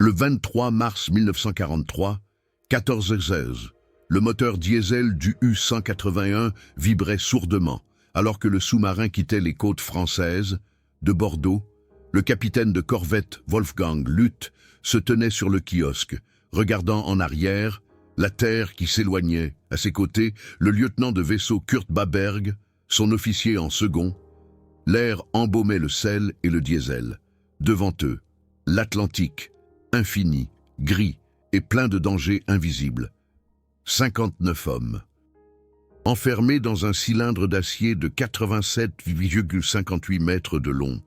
Le 23 mars 1943, 14h16, le moteur diesel du U-181 vibrait sourdement, alors que le sous-marin quittait les côtes françaises. De Bordeaux, le capitaine de corvette Wolfgang Luth se tenait sur le kiosque, regardant en arrière, la terre qui s'éloignait. À ses côtés, le lieutenant de vaisseau Kurt Baberg, son officier en second. L'air embaumait le sel et le diesel. Devant eux, l'Atlantique, infini, gris et plein de dangers invisibles. 59 hommes. Enfermés dans un cylindre d'acier de 87,58 mètres de long,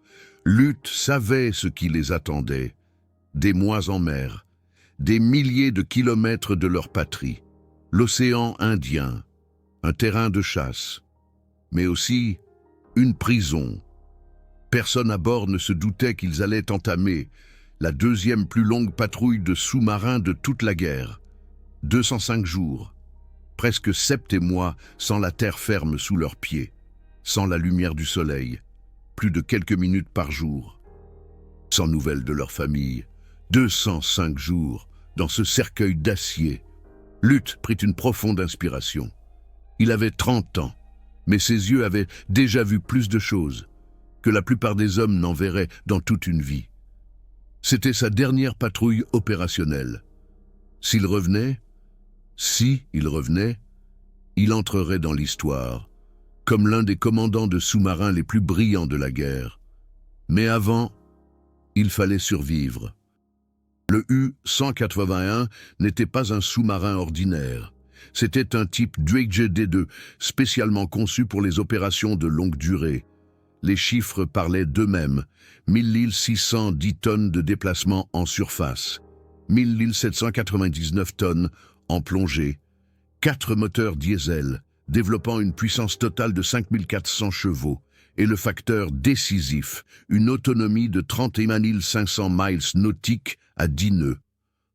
Luth savait ce qui les attendait. Des mois en mer, des milliers de kilomètres de leur patrie, l'océan Indien, un terrain de chasse, mais aussi une prison. Personne à bord ne se doutait qu'ils allaient entamer la deuxième plus longue patrouille de sous-marins de toute la guerre. 205 jours, presque 7 mois sans la terre ferme sous leurs pieds, sans la lumière du soleil, plus de quelques minutes par jour. Sans nouvelles de leur famille, 205 jours dans ce cercueil d'acier. Luth prit une profonde inspiration. Il avait 30 ans, mais ses yeux avaient déjà vu plus de choses que la plupart des hommes n'en verraient dans toute une vie. C'était sa dernière patrouille opérationnelle. Si il revenait, il entrerait dans l'histoire, comme l'un des commandants de sous-marins les plus brillants de la guerre. Mais avant, il fallait survivre. Le U-181 n'était pas un sous-marin ordinaire. C'était un type Drake D2, spécialement conçu pour les opérations de longue durée. Les chiffres parlaient d'eux-mêmes. 1610 tonnes de déplacement en surface, 1799 tonnes en plongée, 4 moteurs diesel, développant une puissance totale de 5400 chevaux, et le facteur décisif, une autonomie de 31 500 miles nautiques à 10 nœuds.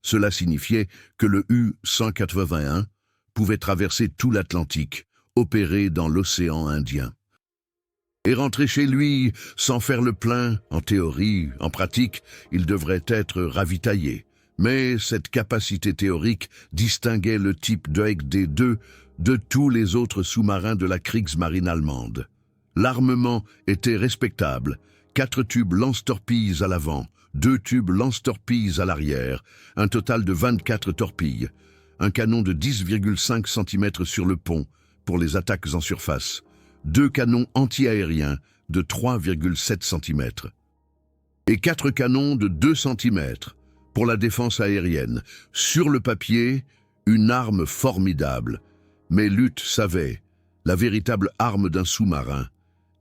Cela signifiait que le U-181 pouvait traverser tout l'Atlantique, opérer dans l'océan Indien. Et rentrer chez lui sans faire le plein, en théorie, en pratique, il devrait être ravitaillé. Mais cette capacité théorique distinguait le type Drake D2 de tous les autres sous-marins de la Kriegsmarine allemande. L'armement était respectable, 4 tubes lance-torpilles à l'avant, 2 tubes lance-torpilles à l'arrière, un total de 24 torpilles, un canon de 10,5 cm sur le pont pour les attaques en surface, 2 canons anti-aériens de 3,7 cm et 4 canons de 2 cm pour la défense aérienne. Sur le papier, une arme formidable, mais Luth savait, la véritable arme d'un sous-marin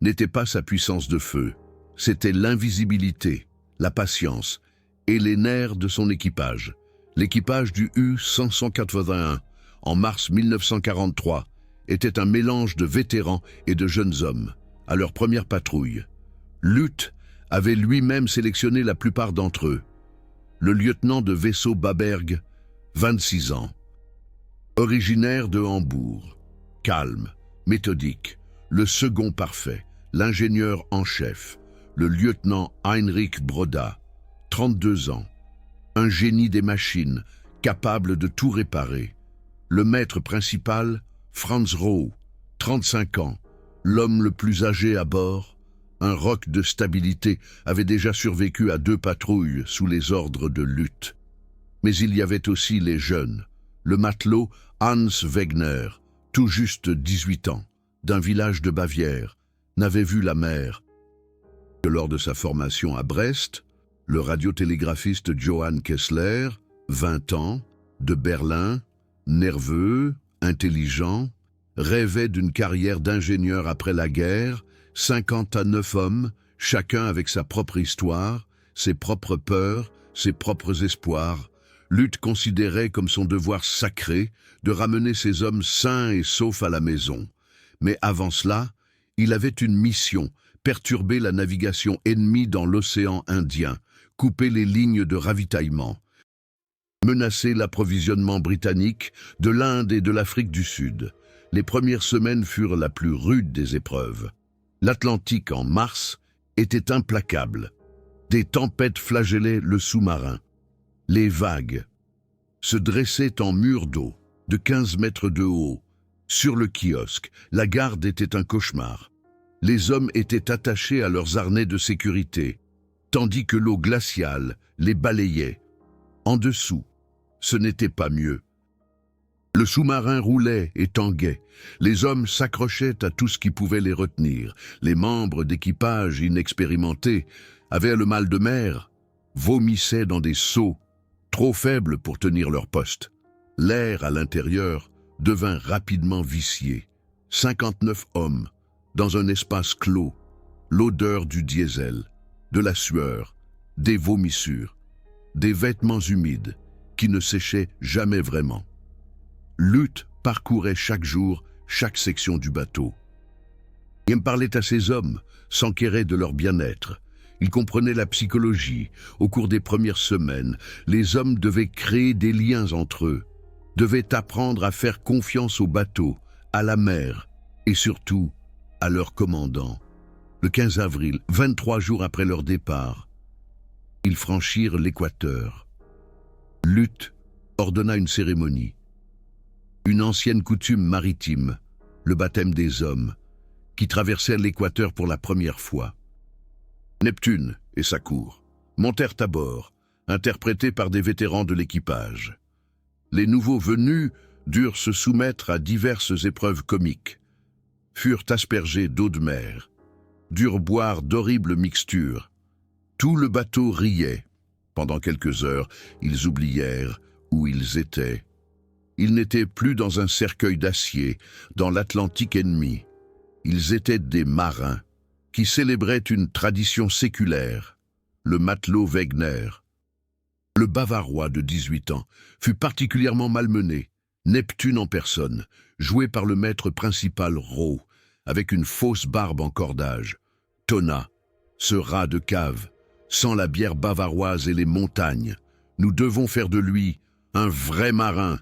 n'était pas sa puissance de feu, c'était l'invisibilité, la patience et les nerfs de son équipage. L'équipage du U-181, en mars 1943, était un mélange de vétérans et de jeunes hommes, à leur première patrouille. Luth avait lui-même sélectionné la plupart d'entre eux. Le lieutenant de vaisseau Baberg, 26 ans. Originaire de Hambourg, calme, méthodique, le second parfait, l'ingénieur en chef, le lieutenant Heinrich Broda, 32 ans. Un génie des machines, capable de tout réparer. Le maître principal, Franz Roh, 35 ans, l'homme le plus âgé à bord, un roc de stabilité, avait déjà survécu à 2 patrouilles sous les ordres de Luth. Mais il y avait aussi les jeunes. Le matelot Hans Wegner, tout juste 18 ans, d'un village de Bavière, n'avait vu la mer que lors de sa formation à Brest. Le radiotélégraphiste Johann Kessler, 20 ans, de Berlin, nerveux, intelligent, rêvait d'une carrière d'ingénieur après la guerre, 59 hommes, chacun avec sa propre histoire, ses propres peurs, ses propres espoirs. Luth considérait comme son devoir sacré de ramener ces hommes sains et saufs à la maison. Mais avant cela, il avait une mission, perturber la navigation ennemie dans l'océan Indien, couper les lignes de ravitaillement, menacer l'approvisionnement britannique de l'Inde et de l'Afrique du Sud. Les premières semaines furent la plus rude des épreuves. L'Atlantique en mars était implacable. Des tempêtes flagellaient le sous-marin. Les vagues se dressaient en murs d'eau, de 15 mètres de haut. Sur le kiosque, la garde était un cauchemar. Les hommes étaient attachés à leurs harnais de sécurité, tandis que l'eau glaciale les balayait. En dessous, ce n'était pas mieux. Le sous-marin roulait et tanguait. Les hommes s'accrochaient à tout ce qui pouvait les retenir. Les membres d'équipage inexpérimentés avaient le mal de mer, vomissaient dans des seaux, trop faibles pour tenir leur poste. L'air à l'intérieur devint rapidement vicié. 59 hommes, dans un espace clos, l'odeur du diesel, de la sueur, des vomissures, des vêtements humides qui ne séchaient jamais vraiment. Lutte parcourait chaque jour chaque section du bateau. Il parlait à ces hommes, s'enquérait de leur bien-être. Il comprenait la psychologie. Au cours des premières semaines, les hommes devaient créer des liens entre eux, devaient apprendre à faire confiance au bateau, à la mer et surtout à leur commandant. Le 15 avril, 23 jours après leur départ, ils franchirent l'équateur. Lutte ordonna une cérémonie. Une ancienne coutume maritime, le baptême des hommes, qui traversèrent l'équateur pour la première fois. Neptune et sa cour montèrent à bord, interprétés par des vétérans de l'équipage. Les nouveaux venus durent se soumettre à diverses épreuves comiques, furent aspergés d'eau de mer, durent boire d'horribles mixtures. Tout le bateau riait. Pendant quelques heures, ils oublièrent où ils étaient. Ils n'étaient plus dans un cercueil d'acier, dans l'Atlantique ennemi. Ils étaient des marins, qui célébraient une tradition séculaire, le matelot Wegener. Le Bavarois de 18 ans fut particulièrement malmené, Neptune en personne, joué par le maître principal Rowe, avec une fausse barbe en cordage. Tonna, ce rat de cave, sans la bière bavaroise et les montagnes. Nous devons faire de lui un vrai marin.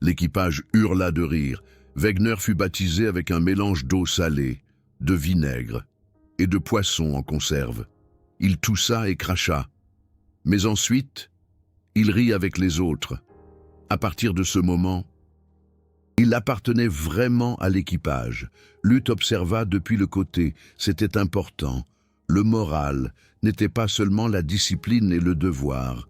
L'équipage hurla de rire. Wegener fut baptisé avec un mélange d'eau salée, de vinaigre et de poisson en conserve. Il toussa et cracha. Mais ensuite, il rit avec les autres. À partir de ce moment, il appartenait vraiment à l'équipage. Lutte observa depuis le côté, c'était important. Le moral n'était pas seulement la discipline et le devoir.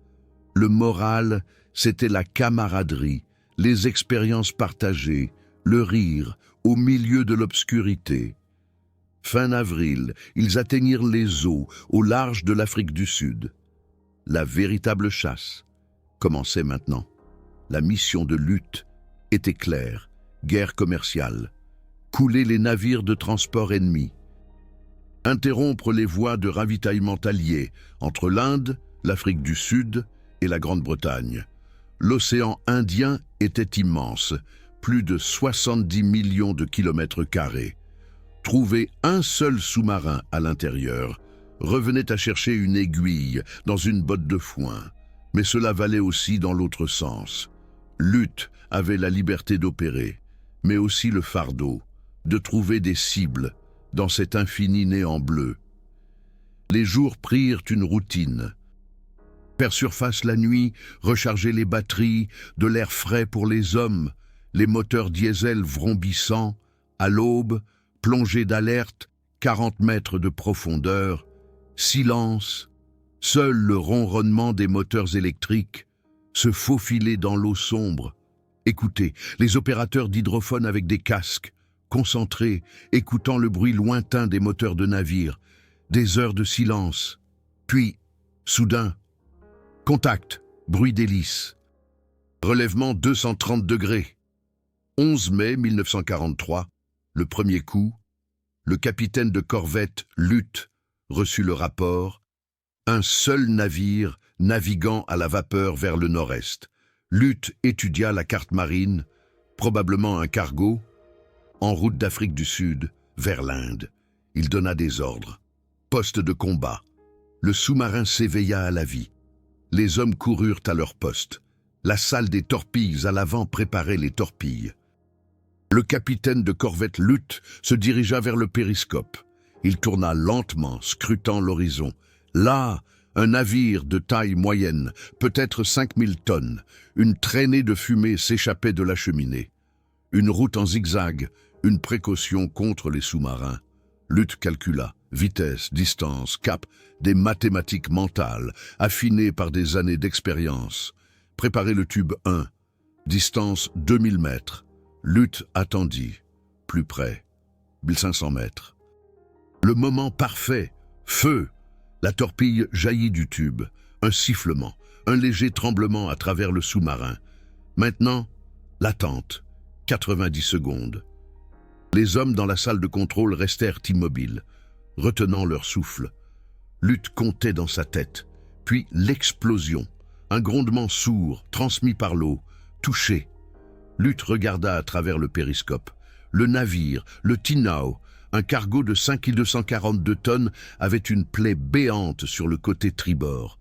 Le moral, c'était la camaraderie, les expériences partagées, le rire, au milieu de l'obscurité. Fin avril, ils atteignirent les eaux, au large de l'Afrique du Sud. La véritable chasse commençait maintenant. La mission de Lutte était claire, guerre commerciale, couler les navires de transport ennemis, interrompre les voies de ravitaillement alliées entre l'Inde, l'Afrique du Sud et la Grande-Bretagne. L'océan Indien était immense, plus de 70 millions de kilomètres carrés. Trouver un seul sous-marin à l'intérieur revenait à chercher une aiguille dans une botte de foin, mais cela valait aussi dans l'autre sens. Lutte avait la liberté d'opérer, mais aussi le fardeau de trouver des cibles dans cet infini néant bleu. Les jours prirent une routine. Faire surface la nuit, recharger les batteries, de l'air frais pour les hommes, les moteurs diesel vrombissants, à l'aube, plongée d'alerte, 40 mètres de profondeur, silence, seul le ronronnement des moteurs électriques, se faufiler dans l'eau sombre. Écoutez, les opérateurs d'hydrophone avec des casques, concentrés, écoutant le bruit lointain des moteurs de navires, des heures de silence. Puis, soudain, contact, bruit d'hélice. Relèvement 230 degrés. 11 mai 1943, le premier coup, le capitaine de corvette Lutte reçut le rapport. Un seul navire naviguant à la vapeur vers le nord-est. Lutte étudia la carte marine, probablement un cargo, en route d'Afrique du Sud, vers l'Inde. Il donna des ordres. Poste de combat. Le sous-marin s'éveilla à la vie. Les hommes coururent à leur poste. La salle des torpilles à l'avant préparait les torpilles. Le capitaine de corvette Lutte se dirigea vers le périscope. Il tourna lentement, scrutant l'horizon. Là, Un navire de taille moyenne, peut-être 5000 tonnes. Une traînée de fumée s'échappait de la cheminée. Une route en zigzag, une précaution contre les sous-marins. Lutte calcula, vitesse, distance, cap, des mathématiques mentales, affinées par des années d'expérience. Préparer le tube 1, distance 2000 mètres. Lutte attendit, plus près, 1500 mètres. Le moment parfait, feu. La torpille jaillit du tube, un sifflement, un léger tremblement à travers le sous-marin. Maintenant, l'attente, 90 secondes. Les hommes dans la salle de contrôle restèrent immobiles, retenant leur souffle. Lutte comptait dans sa tête, puis l'explosion, un grondement sourd, transmis par l'eau, touché. Lutte regarda à travers le périscope. Le navire, le Tinao, un cargo de 5242 tonnes, avait une plaie béante sur le côté tribord.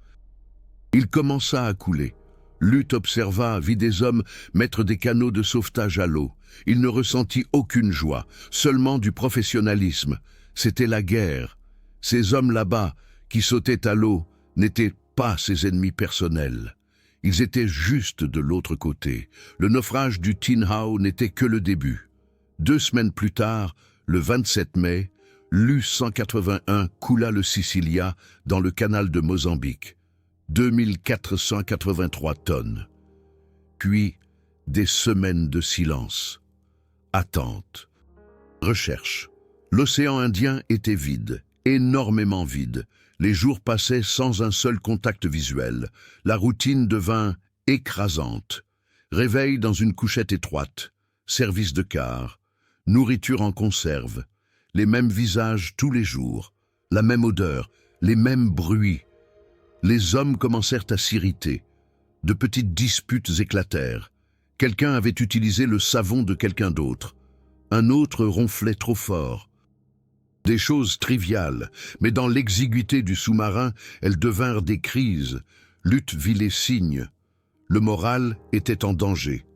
Il commença à couler. Lutte observa, vit des hommes mettre des canaux de sauvetage à l'eau. Il ne ressentit aucune joie, seulement du professionnalisme. C'était la guerre. Ces hommes là-bas, qui sautaient à l'eau, n'étaient pas ses ennemis personnels. Ils étaient juste de l'autre côté. Le naufrage du Tinhao n'était que le début. 2 semaines plus tard, le 27 mai, l'U-181 coula le Sicilia dans le canal de Mozambique. 2483 tonnes. Puis, des semaines de silence. Attente. Recherche. L'océan Indien était vide, énormément vide. Les jours passaient sans un seul contact visuel. La routine devint écrasante. Réveil dans une couchette étroite. Service de quart. Nourriture en conserve. Les mêmes visages tous les jours. La même odeur. Les mêmes bruits. Les hommes commencèrent à s'irriter. De petites disputes éclatèrent. Quelqu'un avait utilisé le savon de quelqu'un d'autre. Un autre ronflait trop fort. Des choses triviales, mais dans l'exiguïté du sous-marin, elles devinrent des crises. Lutte vit les signes. Le moral était en danger.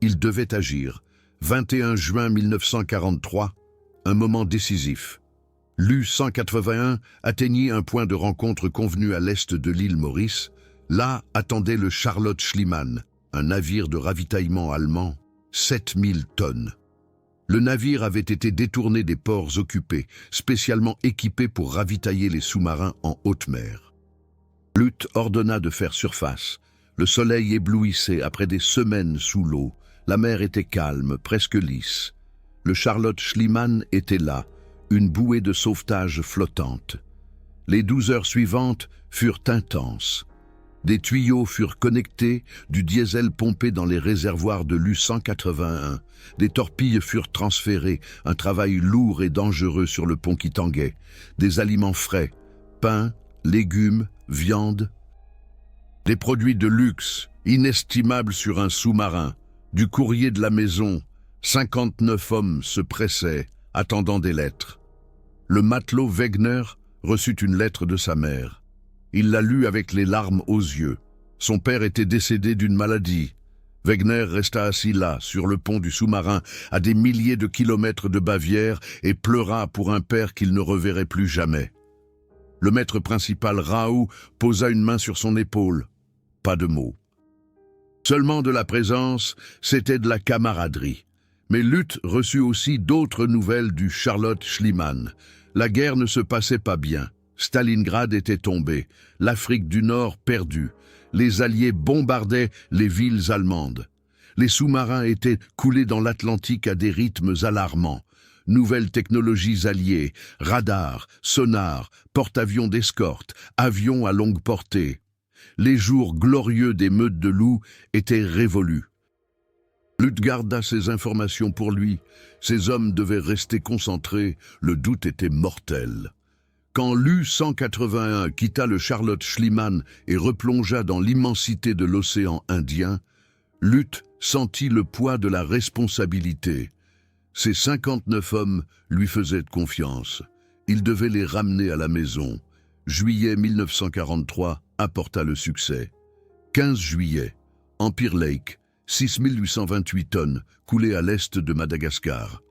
Il devait agir. 21 juin 1943, un moment décisif. L'U-181 atteignit un point de rencontre convenu à l'est de l'île Maurice. Là attendait le Charlotte Schliemann, un navire de ravitaillement allemand, 7000 tonnes. Le navire avait été détourné des ports occupés, spécialement équipé pour ravitailler les sous-marins en haute mer. Lutte ordonna de faire surface. Le soleil éblouissait après des semaines sous l'eau. La mer était calme, presque lisse. Le Charlotte Schliemann était là, une bouée de sauvetage flottante. Les 12 heures suivantes furent intenses. Des tuyaux furent connectés, du diesel pompé dans les réservoirs de l'U-181. Des torpilles furent transférées, un travail lourd et dangereux sur le pont qui tanguait. Des aliments frais, pain, légumes, viande. Des produits de luxe, inestimables sur un sous-marin. Du courrier de la maison, 59 hommes se pressaient, attendant des lettres. Le matelot Wegner reçut une lettre de sa mère. Il la lut avec les larmes aux yeux. Son père était décédé d'une maladie. Wegner resta assis là, sur le pont du sous-marin, à des milliers de kilomètres de Bavière, et pleura pour un père qu'il ne reverrait plus jamais. Le maître principal, Raoult, posa une main sur son épaule. Pas de mots. Seulement de la présence, c'était de la camaraderie. Mais Lutte reçut aussi d'autres nouvelles du Charlotte Schliemann. La guerre ne se passait pas bien. Stalingrad était tombé, l'Afrique du Nord perdue. Les Alliés bombardaient les villes allemandes. Les sous-marins étaient coulés dans l'Atlantique à des rythmes alarmants. Nouvelles technologies alliées, radars, sonars, porte-avions d'escorte, avions à longue portée. Les jours glorieux des meutes de loups étaient révolus. Lutte garda ces informations pour lui. Ses hommes devaient rester concentrés, le doute était mortel. Quand l'U-181 quitta le Charlotte Schliemann et replongea dans l'immensité de l'océan Indien, Lutte sentit le poids de la responsabilité. Ses 59 hommes lui faisaient confiance. Il devait les ramener à la maison. Juillet 1943 apporta le succès. 15 juillet, Empire Lake, 6828 tonnes, coulées à l'est de Madagascar.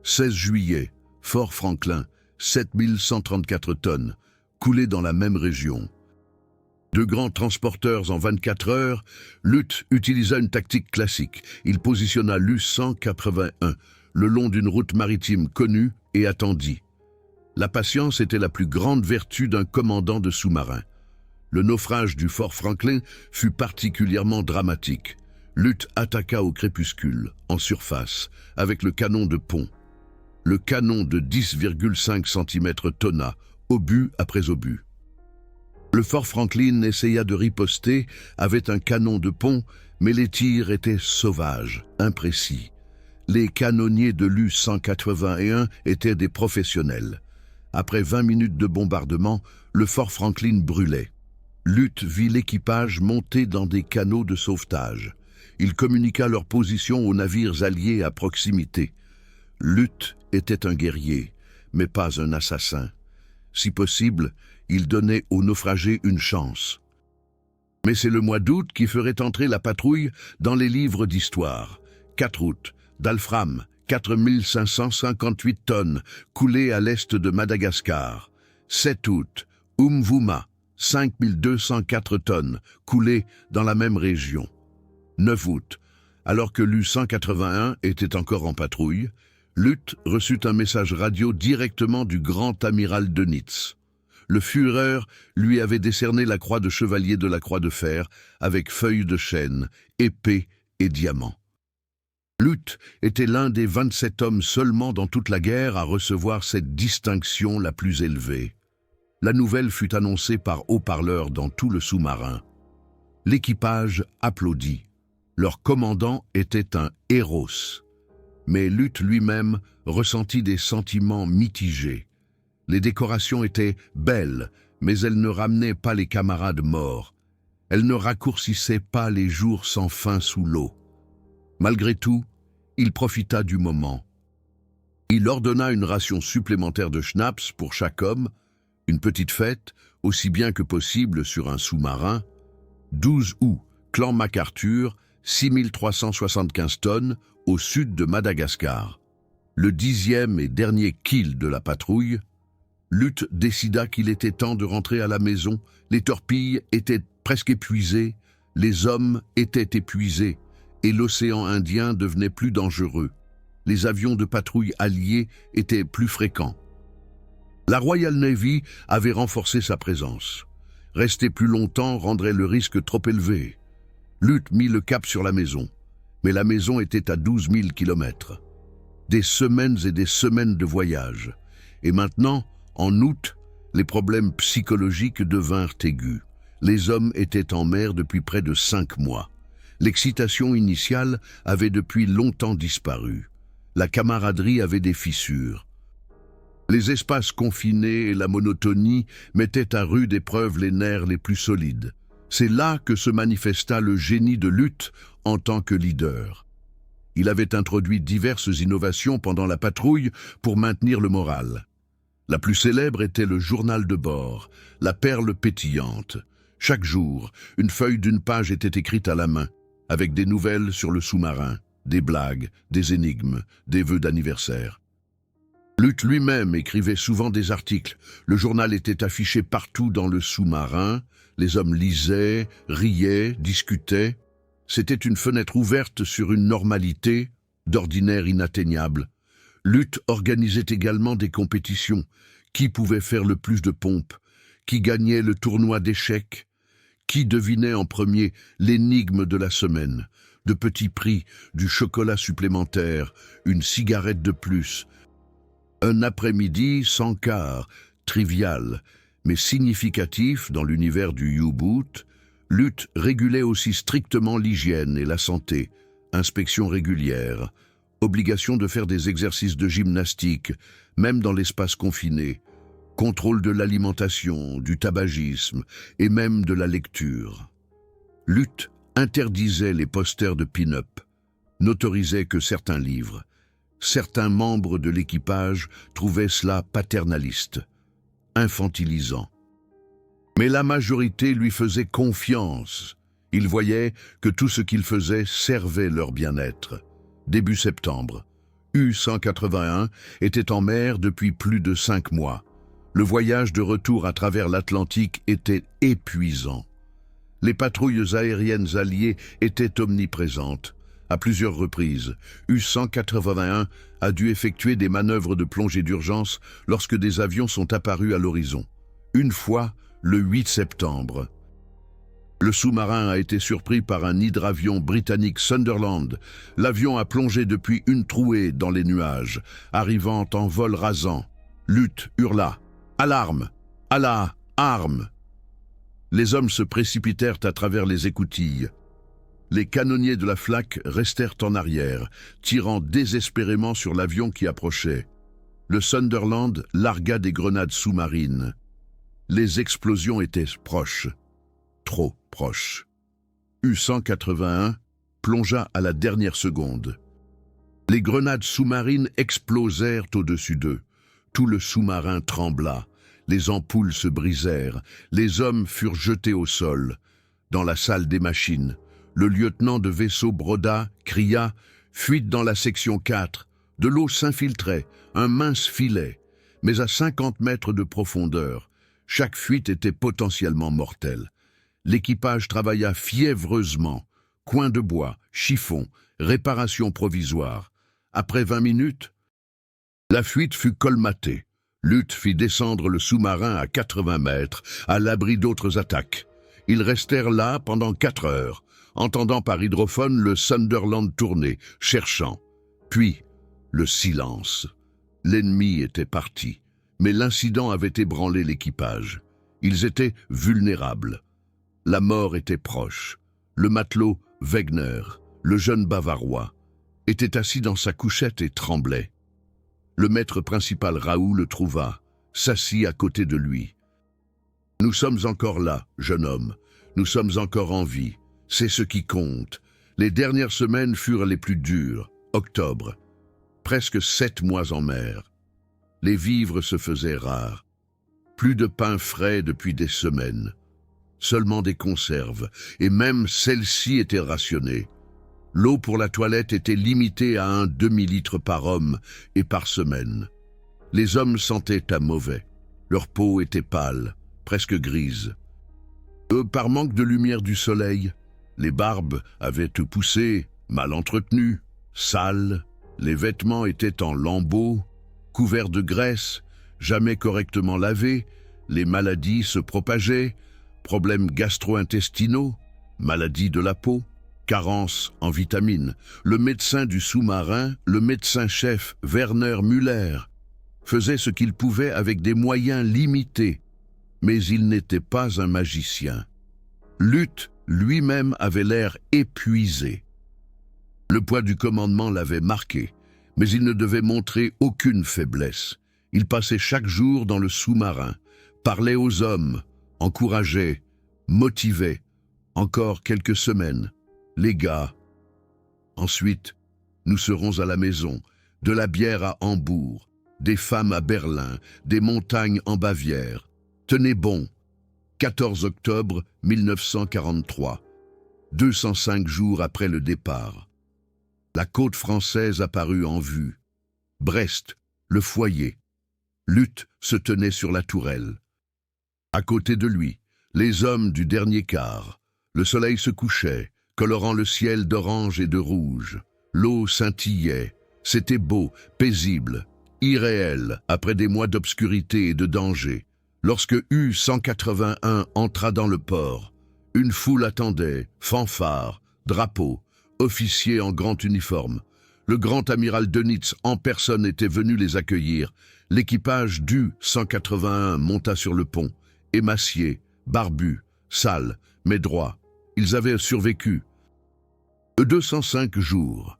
16 juillet, Fort Franklin, 7134 tonnes, coulées dans la même région. Deux grands transporteurs en 24 heures, Luth utilisa une tactique classique. Il positionna l'U-181 le long d'une route maritime connue et attendit. La patience était la plus grande vertu d'un commandant de sous-marin. Le naufrage du fort Franklin fut particulièrement dramatique. Luth attaqua au crépuscule, en surface, avec le canon de pont. Le canon de 10,5 cm tonna, obus après obus. Le fort Franklin essaya de riposter, avait un canon de pont, mais les tirs étaient sauvages, imprécis. Les canonniers de l'U-181 étaient des professionnels. Après 20 minutes de bombardement, le fort Franklin brûlait. Luth vit l'équipage monter dans des canots de sauvetage. Il communiqua leur position aux navires alliés à proximité. Luth était un guerrier, mais pas un assassin. Si possible, il donnait aux naufragés une chance. Mais c'est le mois d'août qui ferait entrer la patrouille dans les livres d'histoire. 4 août, Dalfram, 4558 tonnes, coulées à l'est de Madagascar. 7 août, Umvuma, 5204 tonnes, coulées dans la même région. 9 août, alors que l'U-181 était encore en patrouille, Luth reçut un message radio directement du grand amiral Dönitz. Le Führer lui avait décerné la croix de chevalier de la croix de fer avec feuilles de chêne, épée et diamants. Luth était l'un des 27 hommes seulement dans toute la guerre à recevoir cette distinction la plus élevée. La nouvelle fut annoncée par haut-parleur dans tout le sous-marin. L'équipage applaudit. Leur commandant était un héros. Mais Luth lui-même ressentit des sentiments mitigés. Les décorations étaient belles, mais elles ne ramenaient pas les camarades morts. Elles ne raccourcissaient pas les jours sans fin sous l'eau. Malgré tout, il profita du moment. Il ordonna une ration supplémentaire de schnapps pour chaque homme, une petite fête, aussi bien que possible sur un sous-marin. 12 août, clan MacArthur, 6375 tonnes, au sud de Madagascar. Le 10e et dernier kill de la patrouille, Luth décida qu'il était temps de rentrer à la maison. Les torpilles étaient presque épuisées, les hommes étaient épuisés, et l'océan Indien devenait plus dangereux. Les avions de patrouille alliés étaient plus fréquents. La Royal Navy avait renforcé sa présence. Rester plus longtemps rendrait le risque trop élevé. Luth mit le cap sur la maison, mais la maison était à 12 000 kilomètres. Des semaines et des semaines de voyage. Et maintenant, en août, les problèmes psychologiques devinrent aigus. Les hommes étaient en mer depuis près de 5 mois. L'excitation initiale avait depuis longtemps disparu. La camaraderie avait des fissures. Les espaces confinés et la monotonie mettaient à rude épreuve les nerfs les plus solides. C'est là que se manifesta le génie de Luth en tant que leader. Il avait introduit diverses innovations pendant la patrouille pour maintenir le moral. La plus célèbre était le journal de bord, la perle pétillante. Chaque jour, une feuille d'une page était écrite à la main, avec des nouvelles sur le sous-marin, des blagues, des énigmes, des vœux d'anniversaire. Luth lui-même écrivait souvent des articles. Le journal était affiché partout dans le sous-marin. Les hommes lisaient, riaient, discutaient. C'était une fenêtre ouverte sur une normalité, d'ordinaire inatteignable. Luth organisait également des compétitions. Qui pouvait faire le plus de pompes? Qui gagnait le tournoi d'échecs? Qui devinait en premier l'énigme de la semaine? De petits prix, du chocolat supplémentaire, une cigarette de plus. Un après-midi sans quart, trivial, mais significatif dans l'univers du U-boot, Luth régulait aussi strictement l'hygiène et la santé, inspection régulière, obligation de faire des exercices de gymnastique, même dans l'espace confiné, contrôle de l'alimentation, du tabagisme et même de la lecture. Luth interdisait les posters de pin-up, n'autorisait que certains livres. Certains membres de l'équipage trouvaient cela paternaliste, infantilisant. Mais la majorité lui faisait confiance. Ils voyaient que tout ce qu'il faisait servait leur bien-être. Début septembre, U-181 était en mer depuis plus de 5 mois. Le voyage de retour à travers l'Atlantique était épuisant. Les patrouilles aériennes alliées étaient omniprésentes. À plusieurs reprises, U-181 a dû effectuer des manœuvres de plongée d'urgence lorsque des avions sont apparus à l'horizon. Une fois, le 8 septembre, le sous-marin a été surpris par un hydravion britannique Sunderland. L'avion a plongé depuis une trouée dans les nuages, arrivant en vol rasant. Lutte hurla « Alarme! À la arme !» Les hommes se précipitèrent à travers les écoutilles. Les canonniers de la flak restèrent en arrière, tirant désespérément sur l'avion qui approchait. Le Sunderland largua des grenades sous-marines. Les explosions étaient proches, trop proches. U-181 plongea à la dernière seconde. Les grenades sous-marines explosèrent au-dessus d'eux. Tout le sous-marin trembla. Les ampoules se brisèrent. Les hommes furent jetés au sol. Dans la salle des machines, le lieutenant de vaisseau broda, cria « Fuite dans la section 4 !» De l'eau s'infiltrait, un mince filet, mais à 50 mètres de profondeur. Chaque fuite était potentiellement mortelle. L'équipage travailla fiévreusement. Coins de bois, chiffons, réparation provisoire. Après 20 minutes, la fuite fut colmatée. Lutte fit descendre le sous-marin à 80 mètres, à l'abri d'autres attaques. Ils restèrent là pendant 4 heures, entendant par hydrophone le Sunderland tourner, cherchant. Puis, le silence. L'ennemi était parti, mais l'incident avait ébranlé l'équipage. Ils étaient vulnérables. La mort était proche. Le matelot Wegener, le jeune Bavarois, était assis dans sa couchette et tremblait. Le maître principal Raoult le trouva, s'assit à côté de lui. « Nous sommes encore là, jeune homme. Nous sommes encore en vie. C'est ce qui compte. Les dernières semaines furent les plus dures. Octobre. Presque 7 mois en mer. Les vivres se faisaient rares. Plus de pain frais depuis des semaines. Seulement des conserves, et même celles-ci étaient rationnées. L'eau pour la toilette était limitée à un demi-litre par homme et par semaine. Les hommes sentaient à mauvais. Leur peau était pâle, presque grise. Par manque de lumière du soleil, les barbes avaient poussé, mal entretenues, sales. Les vêtements étaient en lambeaux, couverts de graisse, jamais correctement lavés. Les maladies se propageaient, problèmes gastro-intestinaux, maladies de la peau, carence en vitamines. Le médecin du sous-marin, le médecin-chef Werner Müller, faisait ce qu'il pouvait avec des moyens limités, mais il n'était pas un magicien. Lutte lui-même avait l'air épuisé. Le poids du commandement l'avait marqué, mais il ne devait montrer aucune faiblesse. Il passait chaque jour dans le sous-marin, parlait aux hommes, encourageait, motivait. Encore quelques semaines, les gars. Ensuite, nous serons à la maison, de la bière à Hambourg, des femmes à Berlin, des montagnes en Bavière. Tenez bon. 14 octobre 1943, 205 jours après le départ. La côte française apparut en vue. Brest, le foyer. Lutte se tenait sur la tourelle. À côté de lui, les hommes du dernier quart. Le soleil se couchait, colorant le ciel d'orange et de rouge. L'eau scintillait. C'était beau, paisible, irréel, après des mois d'obscurité et de danger. Lorsque U-181 entra dans le port, une foule attendait, fanfares, drapeaux, officiers en grand uniforme. Le grand amiral Dönitz en personne était venu les accueillir. L'équipage d'U-181 monta sur le pont, émacié, barbu, sale, mais droit. Ils avaient survécu. 205 jours,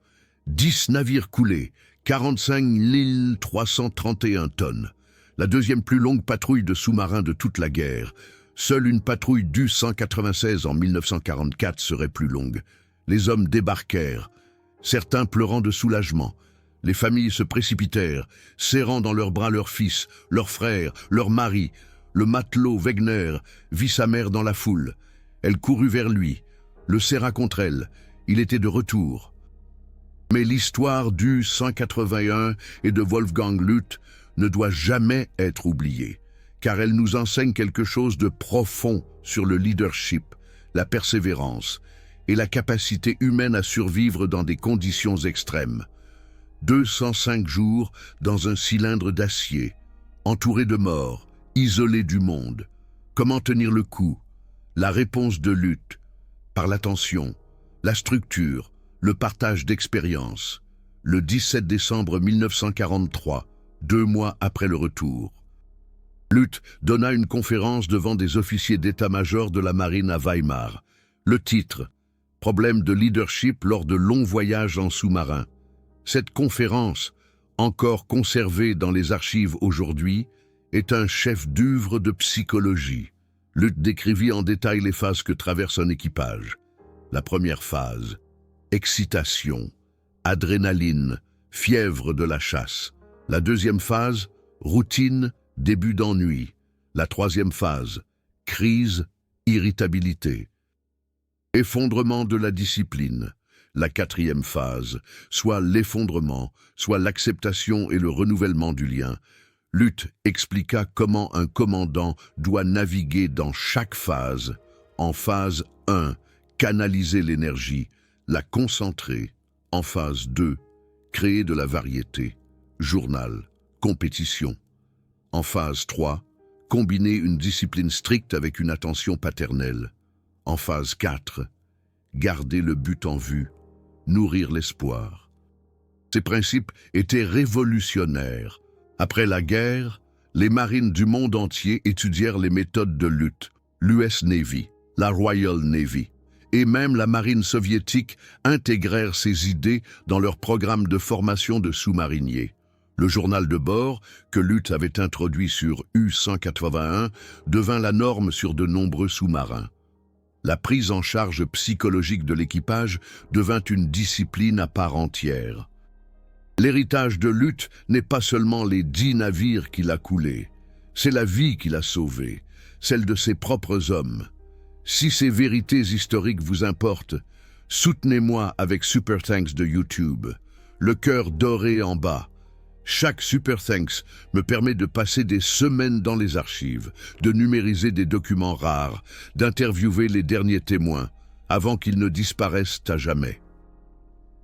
10 navires coulés, 45 331 tonnes. La deuxième plus longue patrouille de sous-marins de toute la guerre. Seule une patrouille d'U-196 en 1944 serait plus longue. Les hommes débarquèrent, certains pleurant de soulagement. Les familles se précipitèrent, serrant dans leurs bras leurs fils, leurs frères, leurs maris. Le matelot Wegener vit sa mère dans la foule. Elle courut vers lui, le serra contre elle. Il était de retour. Mais l'histoire d'U-181 et de Wolfgang Lutte ne doit jamais être oubliée, car elle nous enseigne quelque chose de profond sur le leadership, la persévérance et la capacité humaine à survivre dans des conditions extrêmes. 205 jours dans un cylindre d'acier, entouré de morts, isolé du monde. Comment tenir le coup? La réponse de Lutte, par l'attention, la structure, le partage d'expériences. Le 17 décembre 1943, 2 mois après le retour. Lutte donna une conférence devant des officiers d'état-major de la marine à Weimar. Le titre, « Problème de leadership lors de longs voyages en sous-marin ». Cette conférence, encore conservée dans les archives aujourd'hui, est un chef-d'œuvre de psychologie. Lutte décrivit en détail les phases que traverse un équipage. La première phase, excitation, adrénaline, fièvre de la chasse. La deuxième phase, routine, début d'ennui. La troisième phase, crise, irritabilité. Effondrement de la discipline. La quatrième phase, soit l'effondrement, soit l'acceptation et le renouvellement du lien. Lutte expliqua comment un commandant doit naviguer dans chaque phase. En phase 1, canaliser l'énergie, la concentrer. En phase 2, créer de la variété, journal, compétition. En phase 3, combiner une discipline stricte avec une attention paternelle. En phase 4, garder le but en vue, nourrir l'espoir. Ces principes étaient révolutionnaires. Après la guerre, les marines du monde entier étudièrent les méthodes de lutte, l'US Navy, la Royal Navy, et même la marine soviétique intégrèrent ces idées dans leur programme de formation de sous-mariniers. Le journal de bord, que Lutte avait introduit sur U-181, devint la norme sur de nombreux sous-marins. La prise en charge psychologique de l'équipage devint une discipline à part entière. L'héritage de Lutte n'est pas seulement les 10 navires qu'il a coulés, c'est la vie qu'il a sauvée, celle de ses propres hommes. Si ces vérités historiques vous importent, soutenez-moi avec Super Thanks de YouTube, le cœur doré en bas. Chaque Super Thanks me permet de passer des semaines dans les archives, de numériser des documents rares, d'interviewer les derniers témoins, avant qu'ils ne disparaissent à jamais.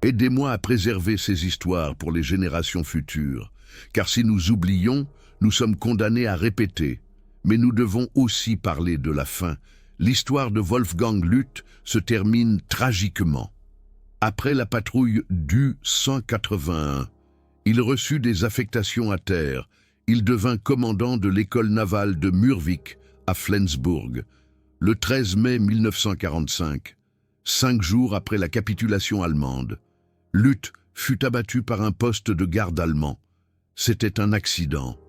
Aidez-moi à préserver ces histoires pour les générations futures, car si nous oublions, nous sommes condamnés à répéter. Mais nous devons aussi parler de la fin. L'histoire de Wolfgang Lutte se termine tragiquement. Après la patrouille d'U-181, il reçut des affectations à terre. Il devint commandant de l'école navale de Murvik, à Flensburg, le 13 mai 1945, 5 jours après la capitulation allemande. Lutte fut abattu par un poste de garde allemand. C'était un accident.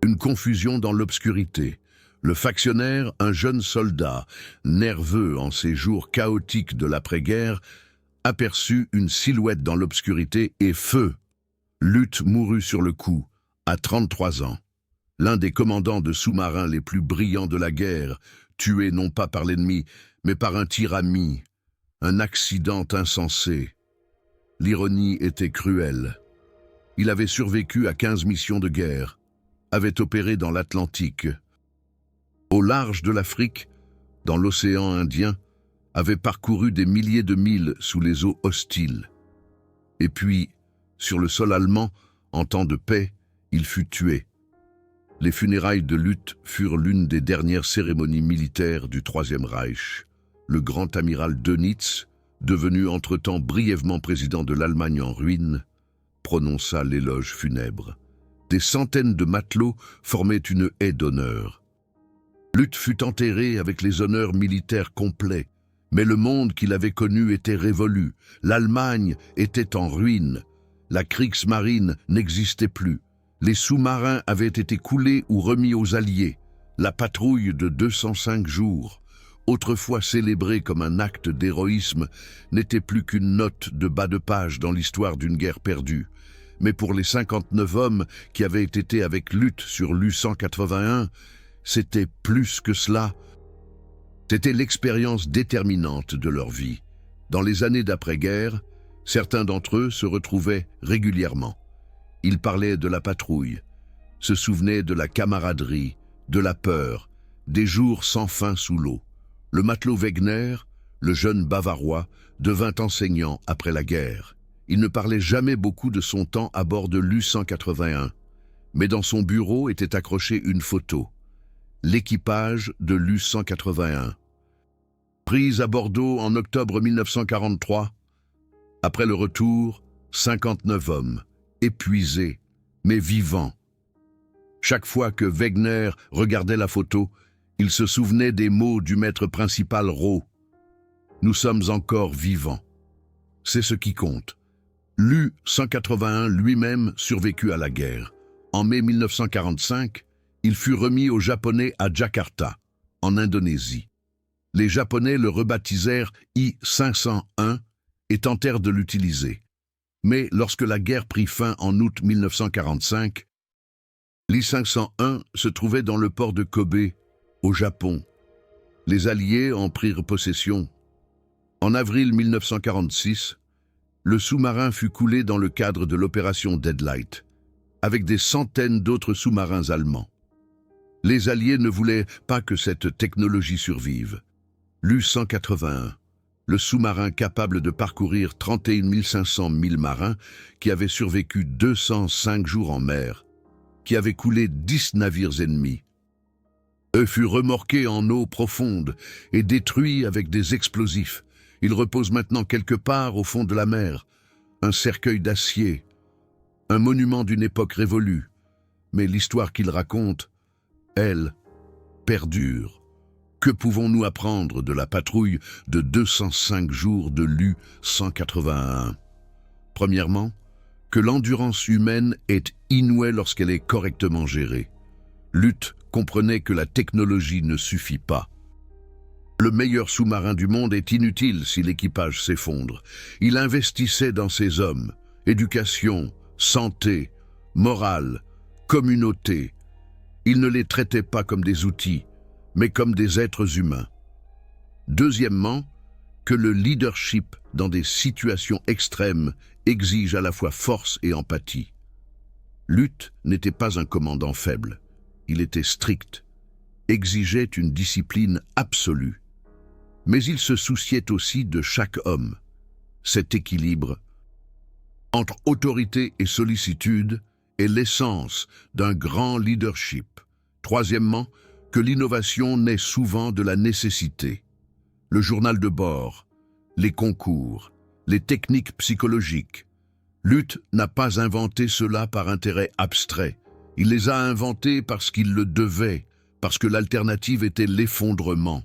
Une confusion dans l'obscurité. Le factionnaire, un jeune soldat, nerveux en ces jours chaotiques de l'après-guerre, aperçut une silhouette dans l'obscurité et feu. Lutte mourut sur le coup, à 33 ans. L'un des commandants de sous-marins les plus brillants de la guerre, tué non pas par l'ennemi, mais par un tir ami. Un accident insensé. L'ironie était cruelle. Il avait survécu à 15 missions de guerre, avait opéré dans l'Atlantique. Au large de l'Afrique, dans l'océan Indien, avait parcouru des milliers de milles sous les eaux hostiles. Et puis, sur le sol allemand, en temps de paix, il fut tué. Les funérailles de Lutte furent l'une des dernières cérémonies militaires du Troisième Reich. Le grand amiral Dönitz, devenu entre-temps brièvement président de l'Allemagne en ruine, prononça l'éloge funèbre. Des centaines de matelots formaient une haie d'honneur. Lutte fut enterré avec les honneurs militaires complets, mais le monde qu'il avait connu était révolu. L'Allemagne était en ruine. La Kriegsmarine n'existait plus. Les sous-marins avaient été coulés ou remis aux Alliés. La patrouille de 205 jours, autrefois célébrée comme un acte d'héroïsme, n'était plus qu'une note de bas de page dans l'histoire d'une guerre perdue. Mais pour les 59 hommes qui avaient été avec Lutte sur l'U-181, c'était plus que cela. C'était l'expérience déterminante de leur vie. Dans les années d'après-guerre, certains d'entre eux se retrouvaient régulièrement. Ils parlaient de la patrouille, se souvenaient de la camaraderie, de la peur, des jours sans fin sous l'eau. Le matelot Wegener, le jeune Bavarois, devint enseignant après la guerre. Il ne parlait jamais beaucoup de son temps à bord de l'U-181, mais dans son bureau était accrochée une photo. L'équipage de l'U-181. Prise à Bordeaux en octobre 1943. Après le retour, 59 hommes, épuisés, mais vivants. Chaque fois que Wegener regardait la photo, il se souvenait des mots du maître principal Rowe. « Nous sommes encore vivants. » C'est ce qui compte. L'U-181 lui-même survécut à la guerre. En mai 1945, il fut remis aux Japonais à Jakarta, en Indonésie. Les Japonais le rebaptisèrent I-501 et tentèrent de l'utiliser. Mais lorsque la guerre prit fin en août 1945, l'I-501 se trouvait dans le port de Kobe, au Japon. Les Alliés en prirent possession. En avril 1946, le sous-marin fut coulé dans le cadre de l'opération Deadlight, avec des centaines d'autres sous-marins allemands. Les Alliés ne voulaient pas que cette technologie survive. L'U-181, le sous-marin capable de parcourir 31 500 milles marins, qui avait survécu 205 jours en mer, qui avait coulé 10 navires ennemis. Eux furent remorqués en eau profonde et détruits avec des explosifs. Il repose maintenant quelque part au fond de la mer, un cercueil d'acier, un monument d'une époque révolue. Mais l'histoire qu'il raconte, elle, perdure. Que pouvons-nous apprendre de la patrouille de 205 jours de l'U-181 ? Premièrement, que l'endurance humaine est inouïe lorsqu'elle est correctement gérée. Lutte comprenait que la technologie ne suffit pas. Le meilleur sous-marin du monde est inutile si l'équipage s'effondre. Il investissait dans ses hommes, éducation, santé, morale, communauté. Il ne les traitait pas comme des outils, mais comme des êtres humains. Deuxièmement, que le leadership dans des situations extrêmes exige à la fois force et empathie. Lutte n'était pas un commandant faible. Il était strict, exigeait une discipline absolue. Mais il se souciait aussi de chaque homme. Cet équilibre entre autorité et sollicitude est l'essence d'un grand leadership. Troisièmement, que l'innovation naît souvent de la nécessité. Le journal de bord, les concours, les techniques psychologiques. Lutte n'a pas inventé cela par intérêt abstrait. Il les a inventés parce qu'il le devait, parce que l'alternative était l'effondrement.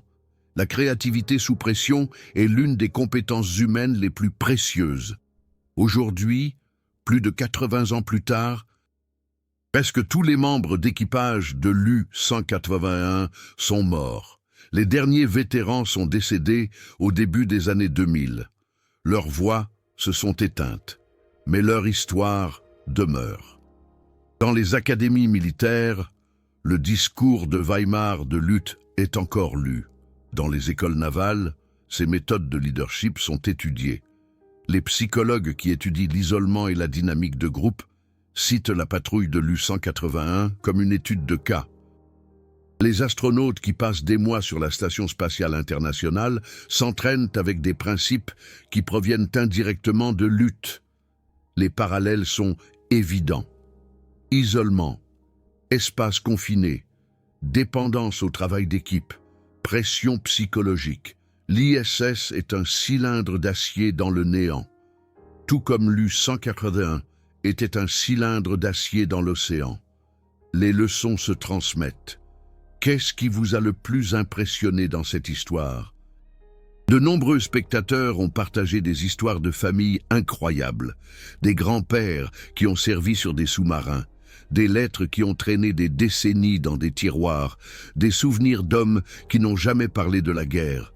La créativité sous pression est l'une des compétences humaines les plus précieuses. Aujourd'hui, plus de 80 ans plus tard, presque tous les membres d'équipage de l'U-181 sont morts. Les derniers vétérans sont décédés au début des années 2000. Leurs voix se sont éteintes, mais leur histoire demeure. Dans les académies militaires, le discours de Weimar de Lutte est encore lu. Dans les écoles navales, ces méthodes de leadership sont étudiées. Les psychologues qui étudient l'isolement et la dynamique de groupe citent la patrouille de l'U-181 comme une étude de cas. Les astronautes qui passent des mois sur la Station spatiale internationale s'entraînent avec des principes qui proviennent indirectement de Lutte. Les parallèles sont évidents. Isolement, espace confiné, dépendance au travail d'équipe, pression psychologique. L'ISS est un cylindre d'acier dans le néant, tout comme l'U-181 était un cylindre d'acier dans l'océan. Les leçons se transmettent. Qu'est-ce qui vous a le plus impressionné dans cette histoire ? De nombreux spectateurs ont partagé des histoires de famille incroyables, des grands-pères qui ont servi sur des sous-marins, des lettres qui ont traîné des décennies dans des tiroirs, des souvenirs d'hommes qui n'ont jamais parlé de la guerre,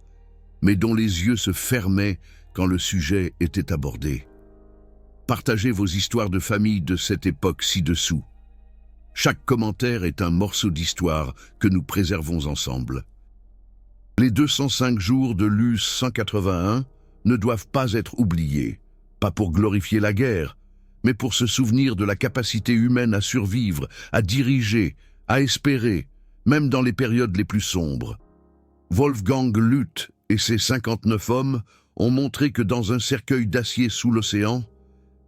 mais dont les yeux se fermaient quand le sujet était abordé. Partagez vos histoires de famille de cette époque ci-dessous. Chaque commentaire est un morceau d'histoire que nous préservons ensemble. Les 205 jours de l'U-181 ne doivent pas être oubliés, pas pour glorifier la guerre, mais pour se souvenir de la capacité humaine à survivre, à diriger, à espérer, même dans les périodes les plus sombres. Wolfgang Luth et ses 59 hommes ont montré que dans un cercueil d'acier sous l'océan,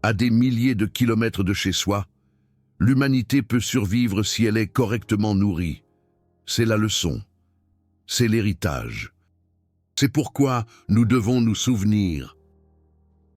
à des milliers de kilomètres de chez soi, l'humanité peut survivre si elle est correctement nourrie. C'est la leçon. C'est l'héritage. C'est pourquoi nous devons nous souvenir